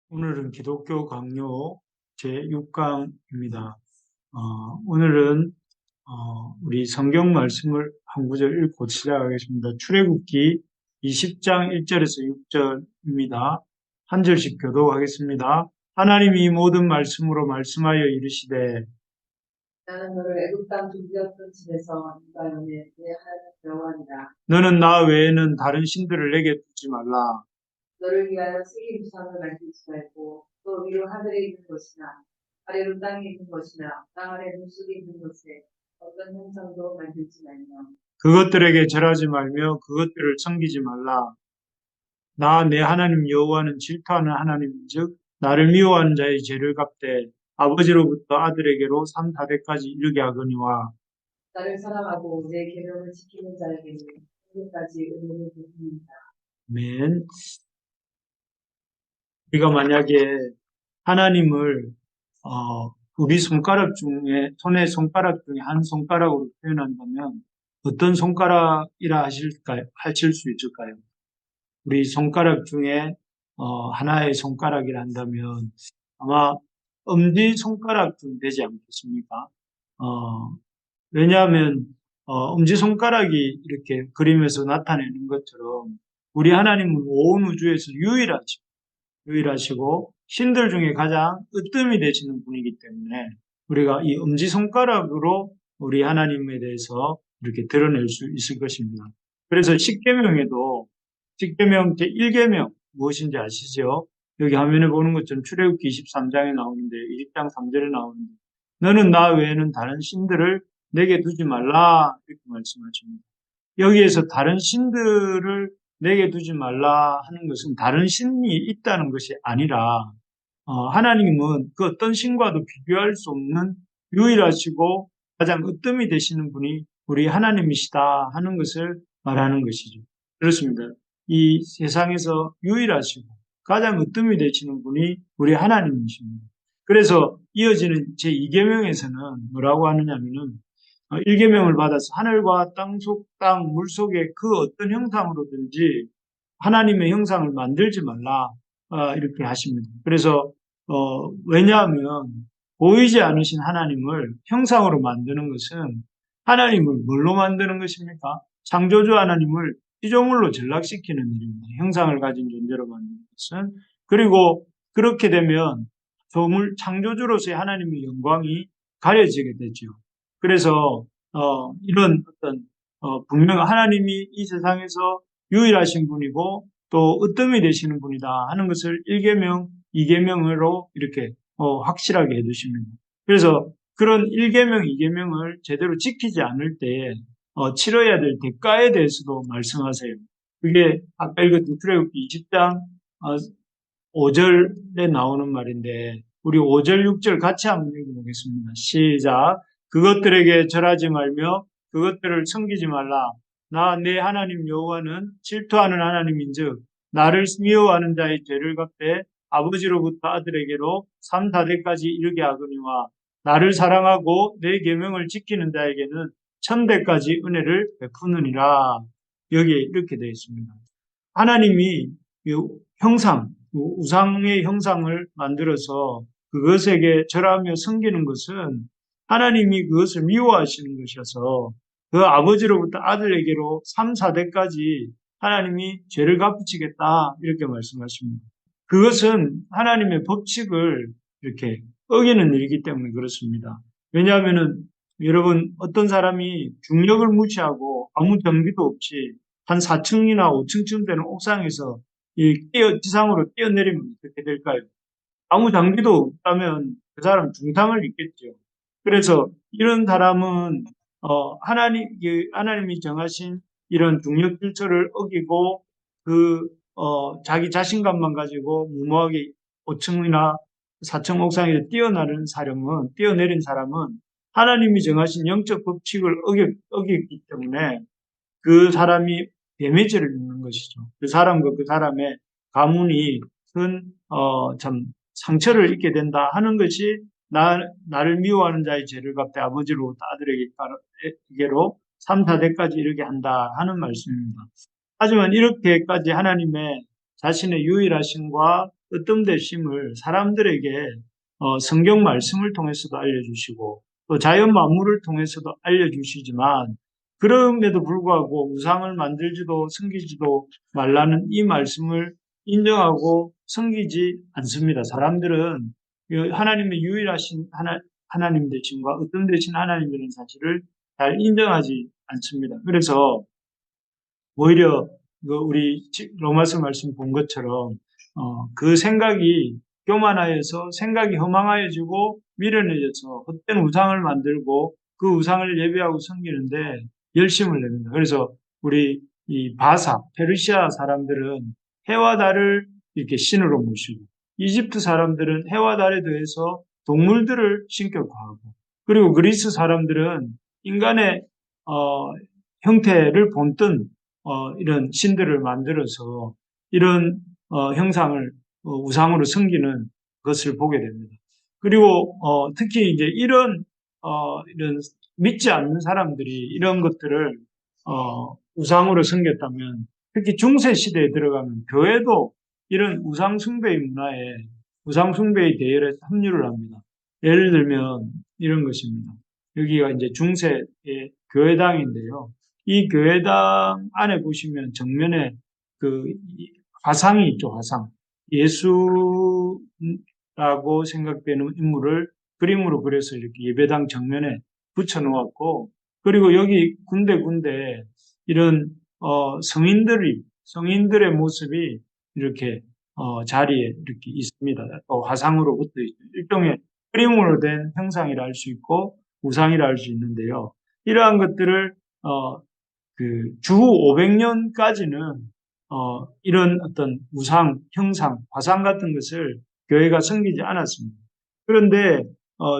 오늘은 기독교 강요 제6강입니다. 오늘은 우리 성경 말씀을 한 구절 읽고 시작하겠습니다. 출애굽기 20장 1절에서 6절입니다. 한 절씩 교독하겠습니다. 하나님이 모든 말씀으로 말씀하여 이르시되 나는 너를 애굽 땅 두기었던 집에서 네가 연애 내 하나님 여호와니라. 너는 나 외에는 다른 신들을 내게 두지 말라. 너를 위하여 세계 우상을 만들지 말고 또 위로 하늘에 있는 것이나 아래로 땅에 있는 것이나 땅 아래 물속에 있는 것에 어떤 형상도 만들지 말며 그것들에게 절하지 말며 그것들을 섬기지 말라. 나 내 하나님 여호와는 질투하는 하나님인즉 나를 미워하는 자의 죄를 갚되 아버지로부터 아들에게로 3, 4대까지 이르게 하거니와. 나를 사랑하고 내 계명을 지키는 자에게는 천대까지 은혜를 베풉니다. 아멘. 우리가 만약에 하나님을 우리 손가락 중에 손의 손가락 중에 한 손가락으로 표현한다면 어떤 손가락이라 하실 수 있을까요? 우리 손가락 중에 하나의 손가락이라 한다면 아마 엄지손가락쯤 되지 않겠습니까? 왜냐하면 엄지손가락이 이렇게 그림에서 나타내는 것처럼 우리 하나님은 온 우주에서 유일하시고 신들 중에 가장 으뜸이 되시는 분이기 때문에 우리가 이 엄지손가락으로 우리 하나님에 대해서 이렇게 드러낼 수 있을 것입니다. 그래서 십계명에도 십계명 제1계명 무엇인지 아시죠? 여기 화면에 보는 것처럼 출애굽기 23장에 나오는데 20장 3절에 나오는데 너는 나 외에는 다른 신들을 내게 두지 말라 이렇게 말씀하십니다. 여기에서 다른 신들을 내게 두지 말라 하는 것은 다른 신이 있다는 것이 아니라 하나님은 그 어떤 신과도 비교할 수 없는 유일하시고 가장 으뜸이 되시는 분이 우리 하나님이시다 하는 것을 말하는 것이죠. 그렇습니다. 이 세상에서 유일하시고 가장 으뜸이 되시는 분이 우리 하나님이십니다. 그래서 이어지는 제2계명에서는 뭐라고 하느냐면은 1계명을 받아서 하늘과 땅 속, 땅, 물 속에 그 어떤 형상으로든지 하나님의 형상을 만들지 말라 이렇게 하십니다. 그래서 왜냐하면 보이지 않으신 하나님을 형상으로 만드는 것은 하나님을 뭘로 만드는 것입니까? 창조주 하나님을 피조물로 전락시키는 일입니다. 형상을 가진 존재로 만드는 것은. 그리고 그렇게 되면 창조주로서의 하나님의 영광이 가려지게 되죠. 그래서 이런 어떤 분명 하나님이 이 세상에서 유일하신 분이고 또 으뜸이 되시는 분이다 하는 것을 1계명, 2계명으로 이렇게 확실하게 해두십니다. 그래서 그런 1계명, 2계명을 제대로 지키지 않을 때 치러야 될 대가에 대해서도 말씀하세요. 그게 아까 읽었던 출애굽기 20장 5절에 나오는 말인데 우리 5절, 6절 같이 한번 읽어보겠습니다. 시작. 그것들에게 절하지 말며 그것들을 섬기지 말라. 나 내 하나님 여호와는 질투하는 하나님인즉 나를 미워하는 자의 죄를 갚되 아버지로부터 아들에게로 3, 4대까지 이르게 하거니와 나를 사랑하고 내 계명을 지키는 자에게는 1000대까지 은혜를 베푸느니라. 여기에 이렇게 되어 있습니다. 하나님이 형상, 우상의 형상을 만들어서 그것에게 절하며 섬기는 것은 하나님이 그것을 미워하시는 것이어서 그 아버지로부터 아들에게로 3, 4대까지 하나님이 죄를 갚으시겠다 이렇게 말씀하십니다. 그것은 하나님의 법칙을 이렇게 어기는 일이기 때문에 그렇습니다. 왜냐하면은 여러분 어떤 사람이 중력을 무시하고 아무 전기도 없이 한 4층이나 5층쯤 되는 옥상에서 지상으로 뛰어내리면 어떻게 될까요? 아무 장비도 없다면 그 사람 중상을 입겠죠. 그래서 이런 사람은 하나님이 정하신 이런 중력 질서를 어기고 자기 자신감만 가지고 무모하게 5층이나 4층 옥상에 뛰어내린 사람은 하나님이 정하신 영적 법칙을 어겼기 때문에 그 사람이 데미지를 입는 것이죠. 그 사람과 그 사람의 가문이 참 상처를 입게 된다 하는 것이 나를 미워하는 자의 죄를 갚되 아버지로부터 아들에게로 3, 4대까지 이르게 한다 하는 말씀입니다. 하지만 이렇게까지 하나님의 자신의 유일하심과 으뜸되심을 사람들에게 성경 말씀을 통해서도 알려주시고 또 자연 만물을 통해서도 알려주시지만 그럼에도 불구하고 우상을 만들지도 섬기지도 말라는 이 말씀을 인정하고 섬기지 않습니다. 사람들은 하나님의 유일하신 하나님 되심과 으뜸되신 하나님이라는 사실을 잘 인정하지 않습니다. 그래서 오히려 우리 로마서 말씀 본 것처럼 그 생각이 교만하여서 생각이 허망하여지고 미련해져서 헛된 우상을 만들고 그 우상을 예배하고 섬기는데 열심을 냅니다. 그래서 우리 이 바사, 페르시아 사람들은 해와 달을 이렇게 신으로 모시고 이집트 사람들은 해와 달에 대해서 동물들을 신격화하고 그리고 그리스 사람들은 인간의 형태를 본뜬 이런 신들을 만들어서 이런 형상을 우상으로 섬기는 것을 보게 됩니다. 그리고 특히 이제 이런 믿지 않는 사람들이 이런 것들을 우상으로 섬겼다면 특히 중세 시대에 들어가면 교회도 이런 우상 숭배의 문화에 우상 숭배의 대열에 합류를 합니다. 예를 들면 이런 것입니다. 여기가 이제 중세의 교회당인데요. 이 교회당 안에 보시면 정면에 그 화상이 있죠, 화상. 예수라고 생각되는 인물을 그림으로 그려서 이렇게 예배당 정면에 붙여 놓았고, 그리고 여기 군데군데 이런 성인들의 모습이 이렇게 자리에 이렇게 있습니다. 화상으로 붙어 있죠. 일종의 그림으로 된 형상이라 할 수 있고 우상이라 할 수 있는데요. 이러한 것들을 주 500년까지는 이런 어떤 우상, 형상, 화상 같은 것을 교회가 섬기지 않았습니다. 그런데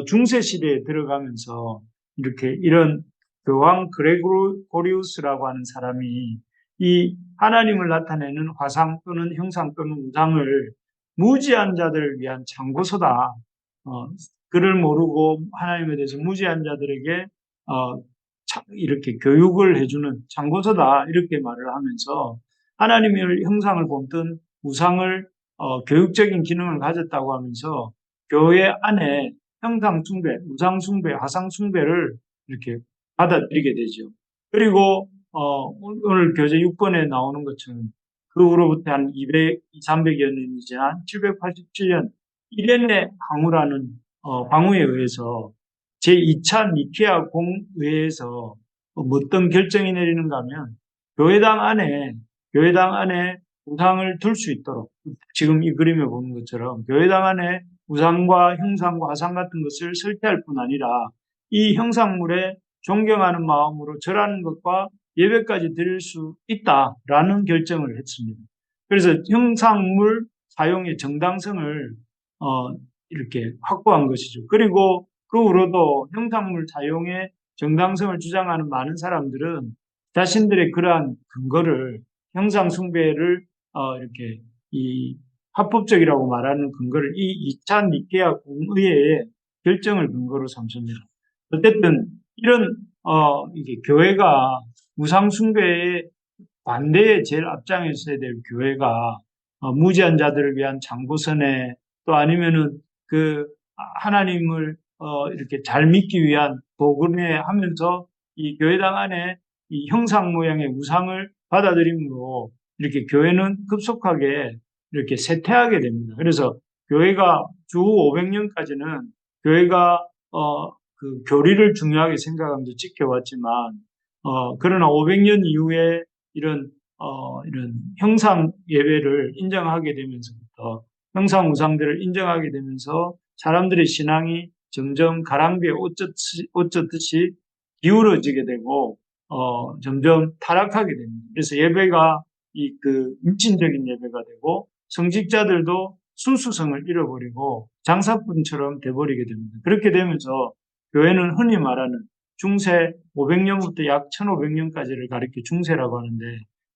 중세 시대에 들어가면서 이렇게 이런 교황 그레고리우스라고 하는 사람이 이 하나님을 나타내는 화상 또는 형상 또는 우상을 무지한 자들을 위한 참고서다. 그를 모르고 하나님에 대해서 무지한 자들에게 이렇게 교육을 해주는 참고서다 이렇게 말을 하면서 하나님의 형상을 본뜬 우상을 교육적인 기능을 가졌다고 하면서 교회 안에 형상 숭배, 우상 숭배, 화상 숭배를 이렇게 받아들이게 되죠. 그리고 오늘 교재 6번에 나오는 것처럼 그 후로부터 한 200, 300여 년이 지난 787년 이레네 방우라는 방우에 의해서 제2차 니케아 공의회에서 어떤 결정이 내리는가 하면 교회당 안에 우상을 둘 수 있도록 지금 이 그림에 보는 것처럼 교회당 안에 우상과 형상과 화상 같은 것을 설치할 뿐 아니라 이 형상물에 존경하는 마음으로 절하는 것과 예배까지 드릴 수 있다라는 결정을 했습니다. 그래서 형상물 사용의 정당성을 이렇게 확보한 것이죠. 그리고 그 후로도 형상물 사용의 정당성을 주장하는 많은 사람들은 자신들의 그러한 근거를 형상 숭배를 이렇게 이 합법적이라고 말하는 근거를 이 2차 니케아 공의회의 결정을 근거로 삼습니다. 어쨌든 이런 이게 교회가 우상 숭배의 반대에 제일 앞장에 서야 될 교회가 무지한 자들을 위한 장고선에 또 아니면은 그 하나님을 이렇게 잘 믿기 위한 도구에 하면서 이 교회당 안에 이 형상 모양의 우상을 받아들임으로 이렇게 교회는 급속하게 이렇게 쇠퇴하게 됩니다. 그래서 교회가 주 500년까지는 교회가 그 교리를 중요하게 생각하면서 지켜왔지만 그러나 500년 이후에 이런 형상 예배를 인정하게 되면서부터 형상 우상들을 인정하게 되면서 사람들의 신앙이 점점 가랑비에 옷 젖듯이 기울어지게 되고 점점 타락하게 됩니다. 그래서 예배가 육신적인 예배가 되고 성직자들도 순수성을 잃어버리고 장사꾼처럼 돼버리게 됩니다. 그렇게 되면서 교회는 흔히 말하는 중세 500년부터 약 1500년까지를 가리켜 중세라고 하는데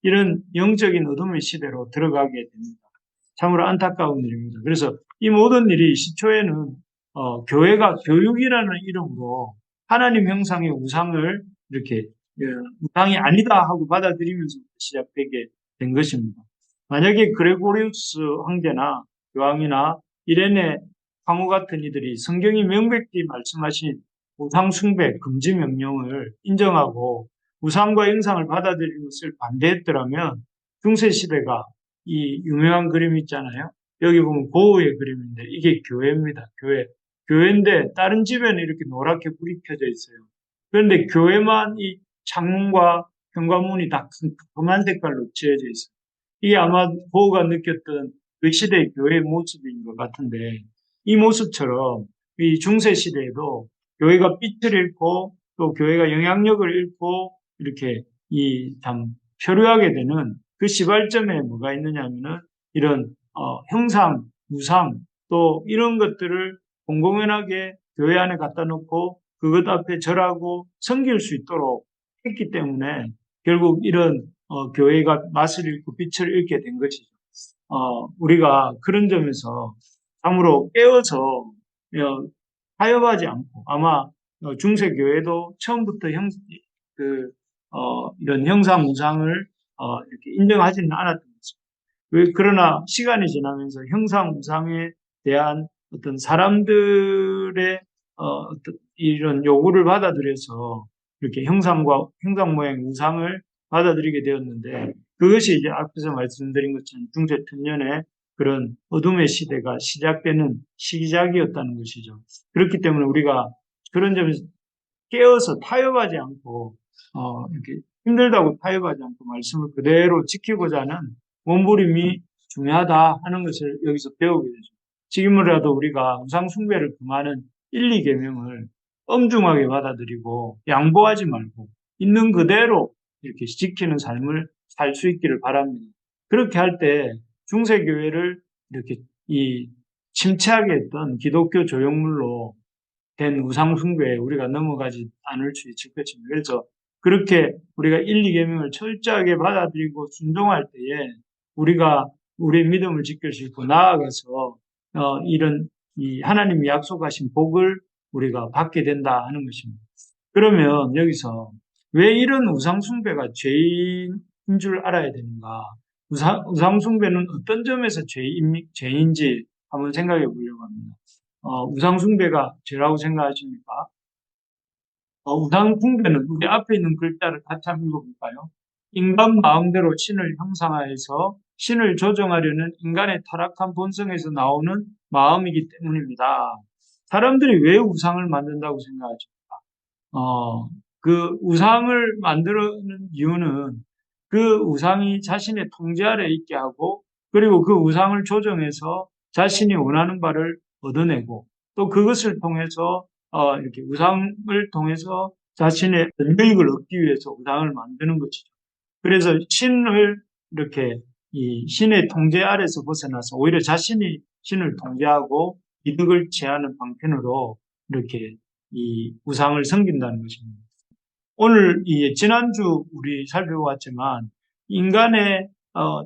이런 영적인 어둠의 시대로 들어가게 됩니다. 참으로 안타까운 일입니다. 그래서 이 모든 일이 시초에는 교회가 교육이라는 이름으로 하나님 형상의 우상을 이렇게 우상이 아니다 하고 받아들이면서 시작되게 된 것입니다. 만약에 그레고리우스 황제나 요한이나 이레네, 황후 같은 이들이 성경이 명백히 말씀하신 우상 숭배 금지 명령을 인정하고 우상과 형상을 받아들이는 것을 반대했더라면 중세 시대가 이 유명한 그림 있잖아요. 여기 보면 고흐의 그림인데 이게 교회입니다. 교회인데 다른 집에는 이렇게 노랗게 불이 켜져 있어요. 그런데 교회만 이 창문과 현관문이 다 검은 색깔로 칠해져 있어요. 이게 아마 고흐가 느꼈던 그 시대의 교회의 모습인 것 같은데 이 모습처럼 이 중세 시대에도 교회가 빛을 잃고 또 교회가 영향력을 잃고 이렇게 이 참 표류하게 되는 그 시발점에 뭐가 있느냐면은 이런 형상, 우상 또 이런 것들을 공공연하게 교회 안에 갖다 놓고 그것 앞에 절하고 섬길 수 있도록 했기 때문에 결국 이런 교회가 맛을 잃고 빛을 잃게 된 것이죠. 우리가 그런 점에서 참으로 깨어서 타협하지 않고 아마 중세 교회도 처음부터 이런 형상 우상을 이렇게 인정하지는 않았던 거죠. 그러나 시간이 지나면서 형상 우상에 대한 어떤 사람들의 어떤 이런 요구를 받아들여서 이렇게 형상 모양 우상을 받아들이게 되었는데 그것이 이제 앞에서 말씀드린 것처럼 중세 천년의 그런 어둠의 시대가 시작되는 시작이었다는 것이죠. 그렇기 때문에 우리가 그런 점에서 깨어서 타협하지 않고 이렇게 힘들다고 타협하지 않고 말씀을 그대로 지키고자 하는 몸부림이 중요하다 하는 것을 여기서 배우게 되죠. 지금이라도 우리가 우상 숭배를 금하는 1, 2계명을 엄중하게 받아들이고 양보하지 말고 있는 그대로 이렇게 지키는 삶을 살 수 있기를 바랍니다. 그렇게 할 때 중세교회를 이렇게 이 침체하게 했던 기독교 조형물로 된 우상 숭배에 우리가 넘어가지 않을 수 있을 것입니다. 그래서 그렇게 우리가 1, 2계명을 철저하게 받아들이고 순종할 때에 우리가 우리의 믿음을 지킬 수 있고 나아가서 이런 이 하나님이 약속하신 복을 우리가 받게 된다 하는 것입니다. 그러면 여기서 왜 이런 우상 숭배가 죄인 줄 알아야 되는가? 우상 숭배는 어떤 점에서 죄인지 한번 생각해 보려고 합니다. 우상 숭배가 죄라고 생각하십니까? 우상 숭배는 우리 앞에 있는 글자를 같이 한번 읽어볼까요? 인간 마음대로 신을 형상화해서 신을 조정하려는 인간의 타락한 본성에서 나오는 마음이기 때문입니다. 사람들이 왜 우상을 만든다고 생각하십니까? 그 우상을 만드는 이유는 그 우상이 자신의 통제 아래 있게 하고 그리고 그 우상을 조정해서 자신이 원하는 바를 얻어내고 또 그것을 통해서 이렇게 우상을 통해서 자신의 유익을 얻기 위해서 우상을 만드는 것이죠. 그래서 신을 이렇게 이 신의 통제 아래서 벗어나서 오히려 자신이 신을 통제하고 이득을 취하는 방편으로 이렇게 이 우상을 섬긴다는 것입니다. 오늘 지난주 우리 살펴봤지만 인간의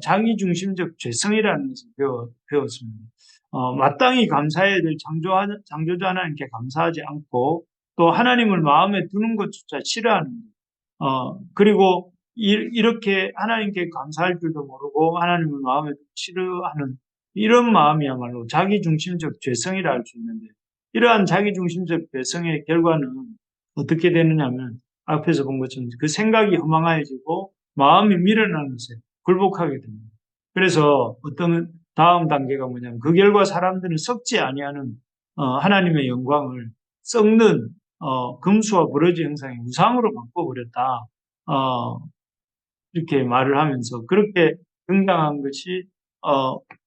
자기중심적 죄성이라는 것을 배웠습니다. 마땅히 감사해야 될 창조자 하나님께 감사하지 않고 또 하나님을 마음에 두는 것조차 싫어하는 것. 그리고 이렇게 하나님께 감사할 줄도 모르고 하나님을 마음에 싫어하는 이런 마음이야말로 자기중심적 죄성이라 할 수 있는데 이러한 자기중심적 죄성의 결과는 어떻게 되느냐면 앞에서 본 것처럼 그 생각이 허망해지고 마음이 미련한 것에 굴복하게 됩니다. 그래서 어떤 다음 단계가 뭐냐면 그 결과 사람들은 썩지 아니하는 하나님의 영광을 썩는 금수와 버러지 형상의 우상으로 바꿔버렸다. 이렇게 말을 하면서 그렇게 등장한 것이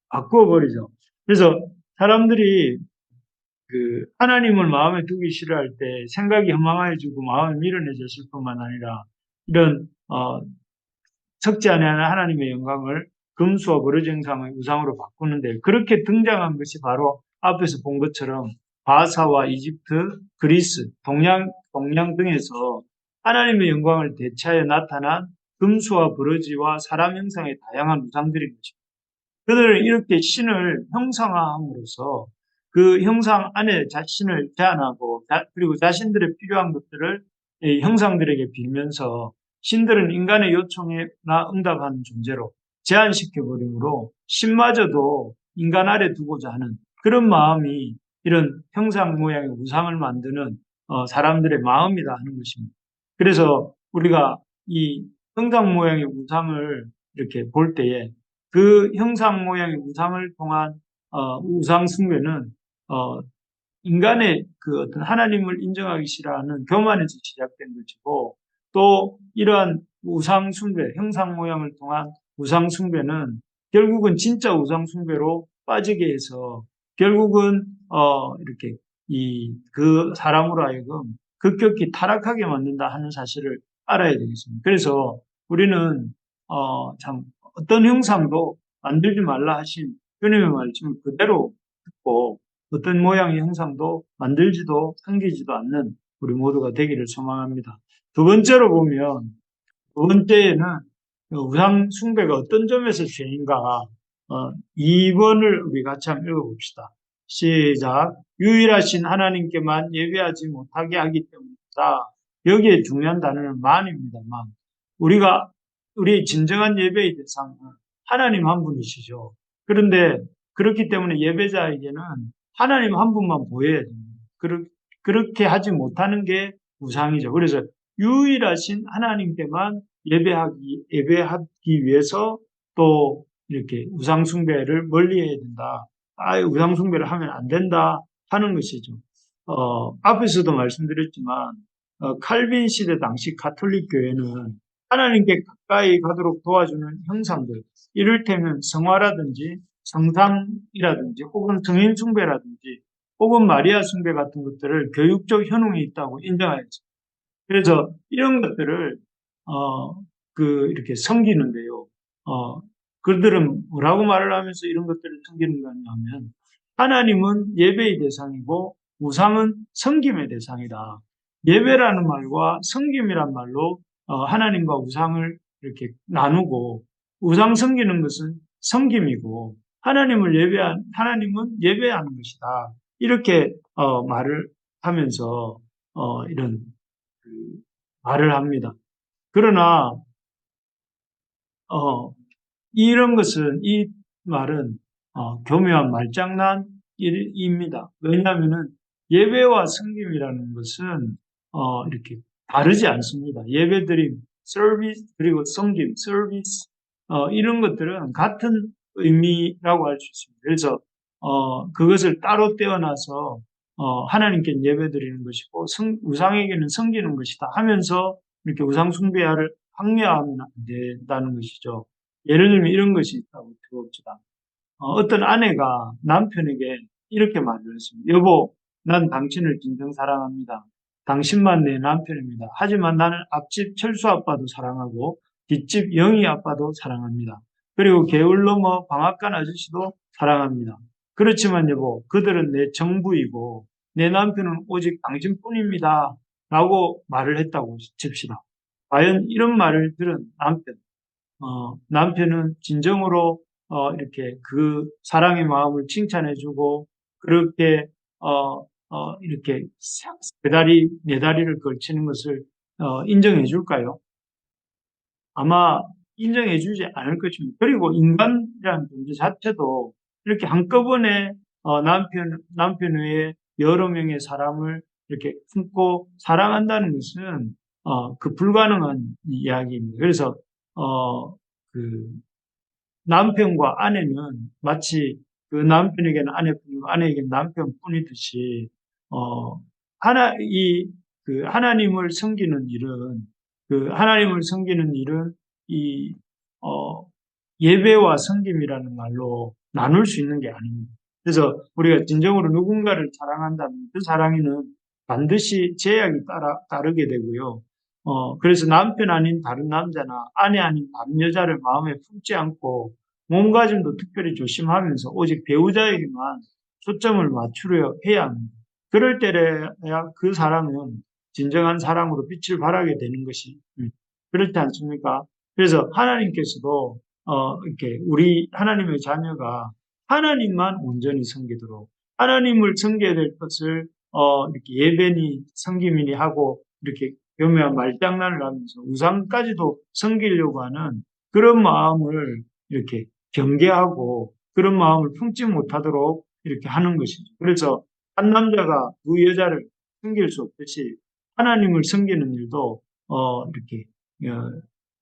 바꾸어버리죠. 그래서 사람들이 그 하나님을 마음에 두기 싫어할 때 생각이 허망해지고 마음이 미련해졌을 뿐만 아니라 이런 썩지 아니하는 하나님의 영광을 금수와 버러지 형상의 우상으로 바꾸는데 그렇게 등장한 것이 바로 앞에서 본 것처럼 바사와 이집트, 그리스, 동양 등에서 하나님의 영광을 대체하여 나타난 금수와 버러지와 사람 형상의 다양한 우상들인 것입니다. 그들은 이렇게 신을 형상화함으로써 그 형상 안에 자신을 제한하고 그리고 자신들의 필요한 것들을 이 형상들에게 빌면서 신들은 인간의 요청에나 응답하는 존재로 제한시켜버림으로 신마저도 인간 아래 두고자 하는 그런 마음이 이런 형상 모양의 우상을 만드는 사람들의 마음이다 하는 것입니다. 그래서 우리가 이 형상 모양의 우상을 이렇게 볼 때에 그 형상 모양의 우상을 통한 우상 숭배는 인간의 그 어떤 하나님을 인정하기 싫어하는 교만에서 시작된 것이고 또 이러한 우상 숭배, 형상 모양을 통한 우상 숭배는 결국은 진짜 우상 숭배로 빠지게 해서 결국은 이렇게 이 그 사람으로 하여금 급격히 타락하게 만든다 하는 사실을 알아야 되겠습니다. 그래서 우리는 참 어떤 형상도 만들지 말라 하신 주님의 말씀을 그대로 듣고 어떤 모양의 형상도 만들지도 섬기지도 않는 우리 모두가 되기를 소망합니다. 두 번째로 보면 두 번째에는 우상 숭배가 어떤 점에서 죄인가 2번을 우리 같이 한번 읽어봅시다. 시작. 유일하신 하나님께만 예배하지 못하게 하기 때문이다. 여기에 중요한 단어는 만입니다. 만. 우리의 진정한 예배의 대상은 하나님 한 분이시죠. 그런데 그렇기 때문에 예배자에게는 하나님 한 분만 보여야 됩니다. 그렇게 하지 못하는 게 우상이죠. 그래서 유일하신 하나님께만 예배하기 위해서 또 이렇게 우상숭배를 멀리 해야 된다. 우상숭배를 하면 안 된다 하는 것이죠. 앞에서도 말씀드렸지만, 칼빈 시대 당시 가톨릭 교회는 하나님께 가까이 가도록 도와주는 형상들, 이를테면 성화라든지 성상이라든지 혹은 성인숭배라든지 혹은 마리아 숭배 같은 것들을 교육적 현황이 있다고 인정하였죠. 그래서 이런 것들을 이렇게 섬기는데요. 그들은 뭐라고 말을 하면서 이런 것들을 섬기는 거냐면 하나님은 예배의 대상이고 우상은 섬김의 대상이다. 예배라는 말과 섬김이란 말로 하나님과 우상을 이렇게 나누고 우상 섬기는 것은 섬김이고 하나님은 예배하는 것이다. 이렇게 말을 하면서 이런 그 말을 합니다. 그러나 이런 것은 이 말은 교묘한 말장난입니다. 왜냐하면은 예배와 섬김이라는 것은 이렇게 다르지 않습니다. 예배드림, 서비스 그리고 섬김, 서비스 이런 것들은 같은 의미라고 할 수 있습니다. 그래서 그것을 따로 떼어놔서 하나님께 예배드리는 것이고 우상에게는 섬기는 것이다 하면서 이렇게 우상 숭배를 항례하면 안 된다는 것이죠. 예를 들면 이런 것이 있다고 들어봅시다. 어떤 아내가 남편에게 이렇게 말을 했습니다. 여보, 난 당신을 진정 사랑합니다. 당신만 내 남편입니다. 하지만 나는 앞집 철수 아빠도 사랑하고 뒷집 영희 아빠도 사랑합니다. 그리고 개울 넘어 방앗간 아저씨도 사랑합니다. 그렇지만 여보, 그들은 내 정부이고 내 남편은 오직 당신뿐입니다. 라고 말을 했다고 칩시다. 과연 이런 말을 들은 남편은 진정으로 이렇게 그 사랑의 마음을 칭찬해주고 그렇게 이렇게 네 다리를 걸치는 것을 인정해 줄까요? 아마 인정해 주지 않을 것입니다. 그리고 인간이라는 존재 자체도 이렇게 한꺼번에 남편 외에 여러 명의 사람을 이렇게 품고 사랑한다는 것은 그 불가능한 이야기입니다. 그래서 그 남편과 아내는 마치 그 남편에게는 아내뿐이고 아내에게는 남편뿐이듯이 어 하나님을 섬기는 일은 이 예배와 섬김이라는 말로 나눌 수 있는 게 아닙니다. 그래서 우리가 진정으로 누군가를 사랑한다면 그 사랑에는 반드시 제약이 따르게 되고요. 그래서 남편 아닌 다른 남자나 아내 아닌 다른 여자를 마음에 품지 않고 몸가짐도 특별히 조심하면서 오직 배우자에게만 초점을 맞추려 해야 합니다. 그럴 때야 그 사랑은 진정한 사랑으로 빛을 발하게 되는 것이 그렇지 않습니까? 그래서 하나님께서도 이렇게 우리 하나님의 자녀가 하나님만 온전히 섬기도록 하나님을 섬겨야 될 것을 이렇게 예배니 섬김이니 하고 이렇게 교묘한 말장난을 하면서 우상까지도 섬기려고 하는 그런 마음을 이렇게 경계하고 그런 마음을 품지 못하도록 이렇게 하는 것이죠. 그래서 한 남자가 두 여자를 섬길 수 없듯이 하나님을 섬기는 일도 이렇게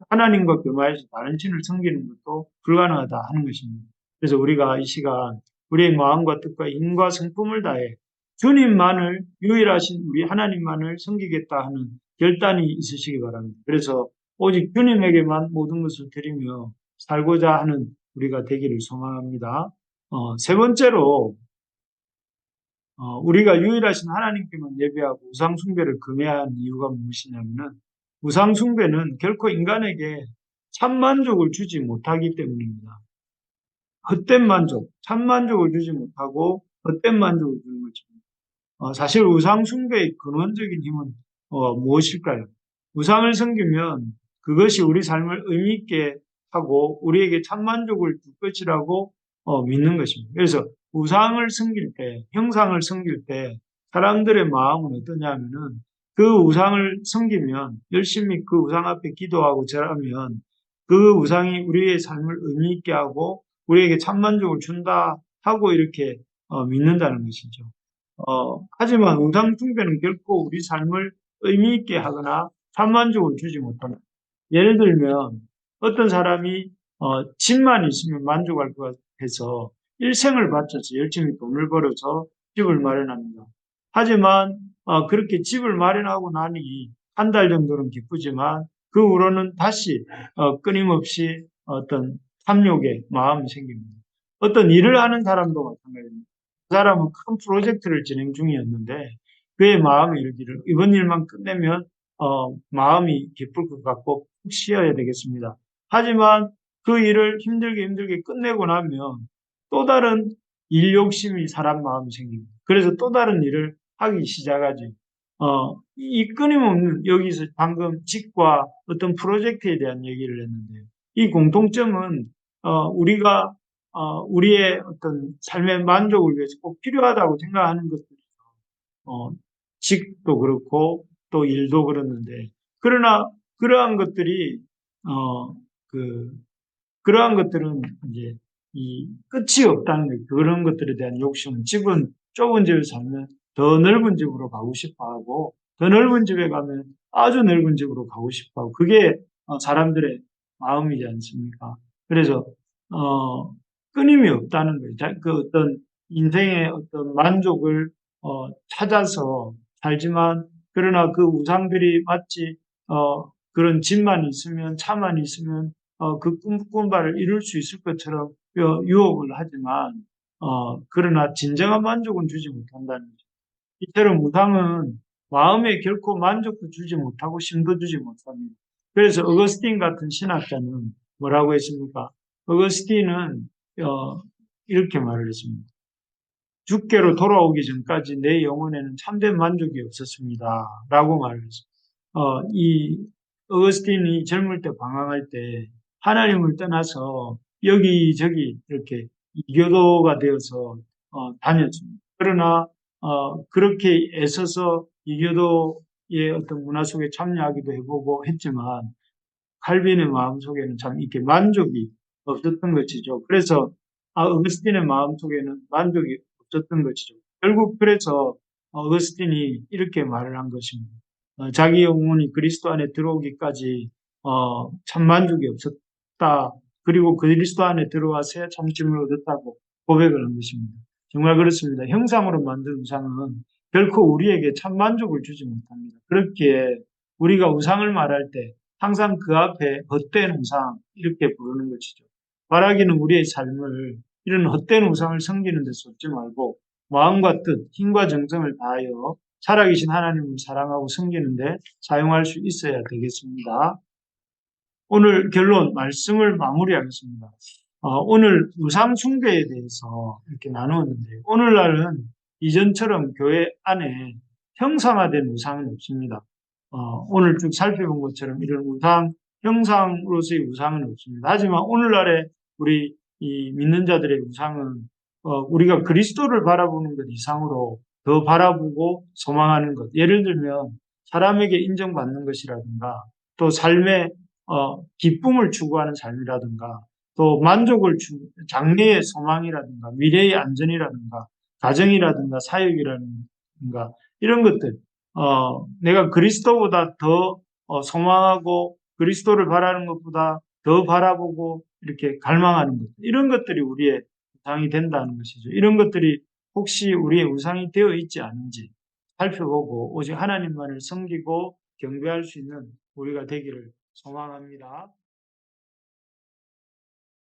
하나님과 교마해서 다른 신을 섬기는 것도 불가능하다 하는 것입니다. 그래서 우리가 이 시간 우리의 마음과 뜻과 힘과 성품을 다해 주님만을 유일하신 우리 하나님만을 섬기겠다 하는 결단이 있으시기 바랍니다. 그래서 오직 주님에게만 모든 것을 드리며 살고자 하는 우리가 되기를 소망합니다. 세 번째로 우리가 유일하신 하나님께만 예배하고 우상 숭배를 금해야 하는 이유가 무엇이냐면은 우상 숭배는 결코 인간에게 참 만족을 주지 못하기 때문입니다. 헛된 만족, 참 만족을 주지 못하고 헛된 만족을 주는 거죠. 사실 우상 숭배의 근원적인 힘은 무엇일까요? 우상을 섬기면 그것이 우리 삶을 의미 있게 하고 우리에게 참 만족을 줄 것이라고 믿는 것입니다. 그래서 우상을 섬길 때, 형상을 섬길 때 사람들의 마음은 어떠냐면은 그 우상을 섬기면 열심히 그 우상 앞에 기도하고 절하면 그 우상이 우리의 삶을 의미 있게 하고 우리에게 참 만족을 준다 하고 이렇게 믿는다는 것이죠. 하지만 우상 숭배는 결코 우리 삶을 의미 있게 하거나 참 만족을 주지 못합니다. 예를 들면 어떤 사람이 집만 있으면 만족할 것 같아서 일생을 바쳐서 열심히 돈을 벌어서 집을 마련합니다. 하지만 그렇게 집을 마련하고 나니 한 달 정도는 기쁘지만 그 후로는 다시 끊임없이 어떤 탐욕의 마음이 생깁니다. 어떤 일을 하는 사람도 마찬가지입니다. 그 사람은 큰 프로젝트를 진행 중이었는데 그의 마음이 이르기를 이번 일만 끝내면 마음이 기쁠 것 같고 푹 쉬어야 되겠습니다. 하지만 그 일을 힘들게 끝내고 나면 또 다른 일 욕심이 사람 마음이 생깁니다. 그래서 또 다른 일을 하기 시작하지. 이 끊임없는 여기서 방금 직과 어떤 프로젝트에 대한 얘기를 했는데 이 공통점은 우리가 우리의 어떤 삶의 만족을 위해서 꼭 필요하다고 생각하는 것들, 직도 그렇고 또 일도 그렇는데 그러나 그러한 것들이 어, 그 그러한 것들은 이제 이 끝이 없다는 거예요. 그런 것들에 대한 욕심은 집은 좁은 집에 살면 더 넓은 집으로 가고 싶어 하고 더 넓은 집에 가면 아주 넓은 집으로 가고 싶어 하고 그게 사람들의 마음이지 않습니까? 그래서 어, 끊임이 없다는 거예요. 그 어떤 인생의 어떤 만족을 찾아서 살지만 그러나 그 우상들이 마치 그런 집만 있으면 차만 있으면 그 꿈꾼 바를 이룰 수 있을 것처럼 유혹을 하지만 그러나 진정한 만족은 주지 못한다는 거죠. 이처럼 우상은 마음에 결코 만족도 주지 못하고 힘도 주지 못합니다. 그래서 어거스틴 같은 신학자는 뭐라고 했습니까? 어거스틴은 이렇게 말을 했습니다. 주께로 돌아오기 전까지 내 영혼에는 참된 만족이 없었습니다. 라고 말을 했습니다. 이 어거스틴이 젊을 때 방황할 때 하나님을 떠나서 여기저기 이렇게 이교도가 되어서 다녔습니다. 그러나 그렇게 애써서 이교도의 어떤 문화 속에 참여하기도 해보고 했지만 칼빈의 마음속에는 참 이렇게 만족이 없었던 것이죠. 그래서 어거스틴의 마음속에는 만족이 없었던 것이죠. 결국 그래서 어거스틴이 이렇게 말을 한 것입니다. 자기 영혼이 그리스도 안에 들어오기까지 참 만족이 없었다. 그리고 그리스도 안에 들어와서야 참심을 얻었다고 고백을 한 것입니다. 정말 그렇습니다. 형상으로 만든 우상은 결코 우리에게 참 만족을 주지 못합니다. 그렇기에 우리가 우상을 말할 때 항상 그 앞에 헛된 우상 이렇게 부르는 것이죠. 바라기는 우리의 삶을 이런 헛된 우상을 섬기는 데 쏟지 말고 마음과 뜻, 힘과 정성을 다하여 살아계신 하나님을 사랑하고 섬기는데 사용할 수 있어야 되겠습니다. 오늘 결론 말씀을 마무리하겠습니다. 오늘 우상 숭배에 대해서 이렇게 나누었는데 오늘날은 이전처럼 교회 안에 형상화된 우상은 없습니다. 오늘 쭉 살펴본 것처럼 이런 우상, 형상으로서의 우상은 없습니다. 하지만 오늘날의 우리 이 믿는 자들의 우상은 우리가 그리스도를 바라보는 것 이상으로 더 바라보고 소망하는 것. 예를 들면 사람에게 인정받는 것이라든가 또 삶의 기쁨을 추구하는 삶이라든가 또 만족을 장래의 소망이라든가 미래의 안전이라든가 가정이라든가 사역이라든가 이런 것들, 내가 그리스도보다 더 소망하고 그리스도를 바라는 것보다 더 바라보고 이렇게 갈망하는 것, 이런 것들이 우리의 우상이 된다는 것이죠. 이런 것들이 혹시 우리의 우상이 되어 있지 않은지 살펴보고 오직 하나님만을 섬기고 경배할 수 있는 우리가 되기를 소망합니다.